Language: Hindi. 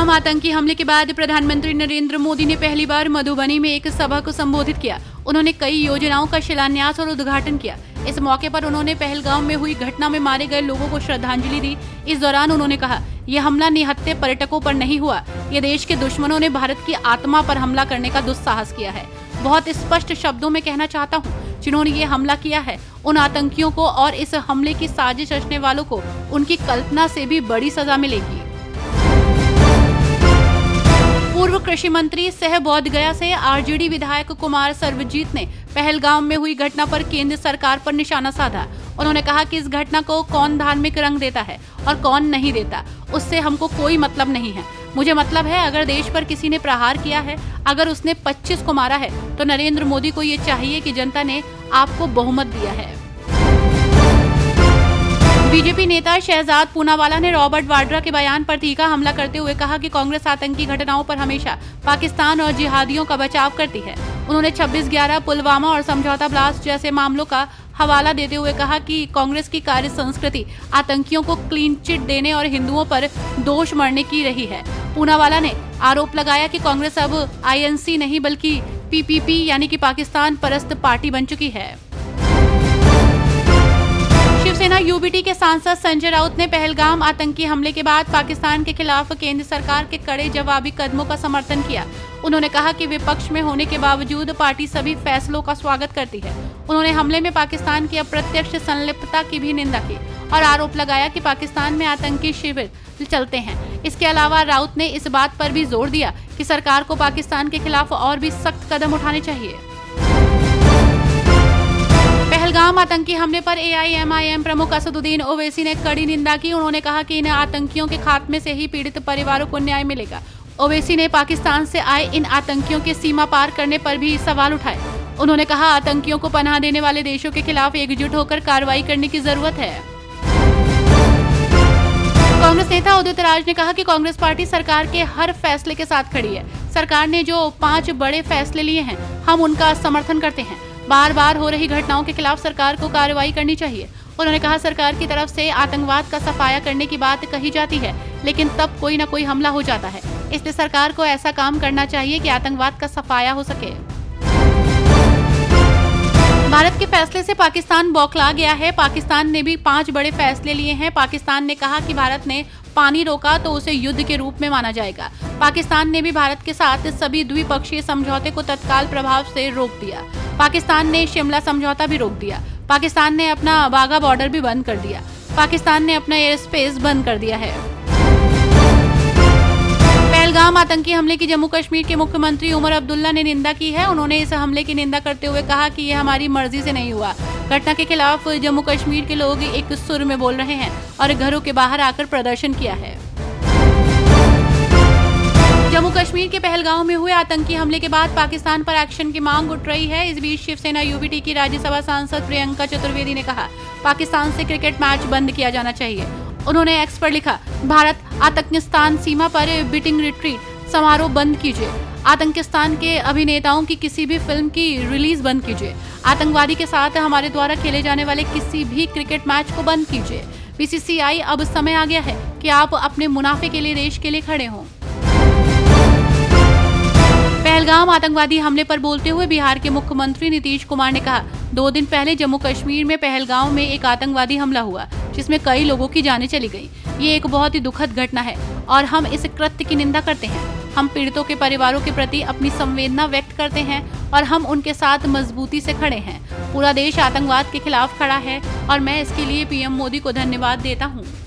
पहलगाम आतंकी हमले के बाद प्रधानमंत्री नरेंद्र मोदी ने पहली बार मधुबनी में एक सभा को संबोधित किया। उन्होंने कई योजनाओं का शिलान्यास और उद्घाटन किया। इस मौके पर उन्होंने पहलगाम में हुई घटना में मारे गए लोगों को श्रद्धांजलि दी। इस दौरान उन्होंने कहा, यह हमला निहत्थे पर्यटकों पर नहीं हुआ, ये देश के दुश्मनों ने भारत की आत्मा पर हमला करने का दुस्साहस किया है। बहुत स्पष्ट शब्दों में कहना चाहता हूँ, जिन्होंने ये हमला किया है उन आतंकियों को और इस हमले की साजिश रचने वालों को उनकी कल्पना से भी बड़ी सजा मिलेगी। पूर्व कृषि मंत्री सह बोधगया से आरजेडी विधायक कुमार सर्वजीत ने पहलगाम में हुई घटना पर केंद्र सरकार पर निशाना साधा। उन्होंने कहा कि इस घटना को कौन धार्मिक रंग देता है और कौन नहीं देता, उससे हमको कोई मतलब नहीं है। मुझे मतलब है, अगर देश पर किसी ने प्रहार किया है, अगर उसने 25 को मारा है, तो नरेंद्र मोदी को ये चाहिए कि जनता ने आपको बहुमत दिया है। बीजेपी नेता शहजाद पूनावाला ने रॉबर्ट वाड्रा के बयान पर तीखा हमला करते हुए कहा कि कांग्रेस आतंकी घटनाओं पर हमेशा पाकिस्तान और जिहादियों का बचाव करती है। उन्होंने 26/11, पुलवामा और समझौता ब्लास्ट जैसे मामलों का हवाला देते हुए कहा कि कांग्रेस की कार्य संस्कृति आतंकियों को क्लीन चिट देने और हिंदुओं पर दोष मढ़ने की रही है। पूनावाला ने आरोप लगाया कि कांग्रेस अब INC नहीं बल्कि PPP यानी कि पाकिस्तान परस्त पार्टी बन चुकी है। शिवसेना UBT के सांसद संजय राउत ने पहलगाम आतंकी हमले के बाद पाकिस्तान के खिलाफ केंद्र सरकार के कड़े जवाबी कदमों का समर्थन किया। उन्होंने कहा कि विपक्ष में होने के बावजूद पार्टी सभी फैसलों का स्वागत करती है। उन्होंने हमले में पाकिस्तान की अप्रत्यक्ष संलिप्तता की भी निंदा की और आरोप लगाया कि पाकिस्तान में आतंकी शिविर चलते हैं। इसके अलावा राउत ने इस बात पर भी जोर दिया कि सरकार को पाकिस्तान के खिलाफ और भी सख्त कदम उठाने चाहिए। पहलगाम आतंकी हमले पर AIMIM प्रमुख असदुद्दीन ओवैसी ने कड़ी निंदा की। उन्होंने कहा कि इन आतंकियों के खात्मे से ही पीड़ित परिवारों को न्याय मिलेगा। ओवैसी ने पाकिस्तान से आए इन आतंकियों के सीमा पार करने पर भी सवाल उठाए। उन्होंने कहा, आतंकियों को पनाह देने वाले देशों के खिलाफ एकजुट होकर कार्रवाई करने की जरूरत है। कांग्रेस नेता उदित राज ने कहा कि कांग्रेस पार्टी सरकार के हर फैसले के साथ खड़ी है। सरकार ने जो 5 बड़े फैसले लिए हैं, हम उनका समर्थन करते हैं। बार बार हो रही घटनाओं के खिलाफ सरकार को कार्रवाई करनी चाहिए। उन्होंने कहा, सरकार की तरफ से आतंकवाद का सफाया करने की बात कही जाती है, लेकिन तब कोई न कोई हमला हो जाता है। इसलिए सरकार को ऐसा काम करना चाहिए कि आतंकवाद का सफाया हो सके। भारत के फैसले से पाकिस्तान बौखला गया है। पाकिस्तान ने भी 5 बड़े फैसले लिए हैं। पाकिस्तान ने कहा कि भारत ने पानी रोका तो उसे युद्ध के रूप में माना जाएगा। पाकिस्तान ने भी भारत के साथ सभी द्विपक्षीय समझौते को तत्काल प्रभाव से रोक दिया। पाकिस्तान ने शिमला समझौता भी रोक दिया। पाकिस्तान ने अपना वाघा बॉर्डर भी बंद कर दिया। पाकिस्तान ने अपना एयर स्पेस बंद कर दिया है। पहलगाम आतंकी हमले की जम्मू कश्मीर के मुख्यमंत्री उमर अब्दुल्ला ने निंदा की है। उन्होंने इस हमले की निंदा करते हुए कहा कि यह हमारी मर्जी से नहीं हुआ। घटना के खिलाफ जम्मू कश्मीर के लोग एक सुर में बोल रहे हैं और घरों के बाहर आकर प्रदर्शन किया है। जम्मू कश्मीर के पहलगाम में हुए आतंकी हमले के बाद पाकिस्तान पर एक्शन की मांग उठ रही है। इस बीच शिवसेना UBT की राज्यसभा सांसद प्रियंका चतुर्वेदी ने कहा, पाकिस्तान से क्रिकेट मैच बंद किया जाना चाहिए। उन्होंने एक्स पर लिखा, भारत आतंकिस्तान सीमा पर बीटिंग रिट्रीट समारोह बंद कीजिए। आतंकिस्तान के अभिनेताओं की किसी भी फिल्म की रिलीज बंद कीजिए। आतंकवादी के साथ हमारे द्वारा खेले जाने वाले किसी भी क्रिकेट मैच को बंद कीजिए। BCCI, अब समय आ गया है कि आप अपने मुनाफे के लिए देश के लिए खड़े हों। पहलगाम आतंकवादी हमले पर बोलते हुए बिहार के मुख्यमंत्री नीतीश कुमार ने कहा, 2 दिन पहले जम्मू कश्मीर में पहलगाम में एक आतंकवादी हमला हुआ जिसमें कई लोगों की जानें चली गई। ये एक बहुत ही दुखद घटना है और हम इस कृत्य की निंदा करते हैं। हम पीड़ितों के परिवारों के प्रति अपनी संवेदना व्यक्त करते हैं और हम उनके साथ मजबूती से खड़े हैं। पूरा देश आतंकवाद के खिलाफ खड़ा है और मैं इसके लिए PM मोदी को धन्यवाद देता हूँ।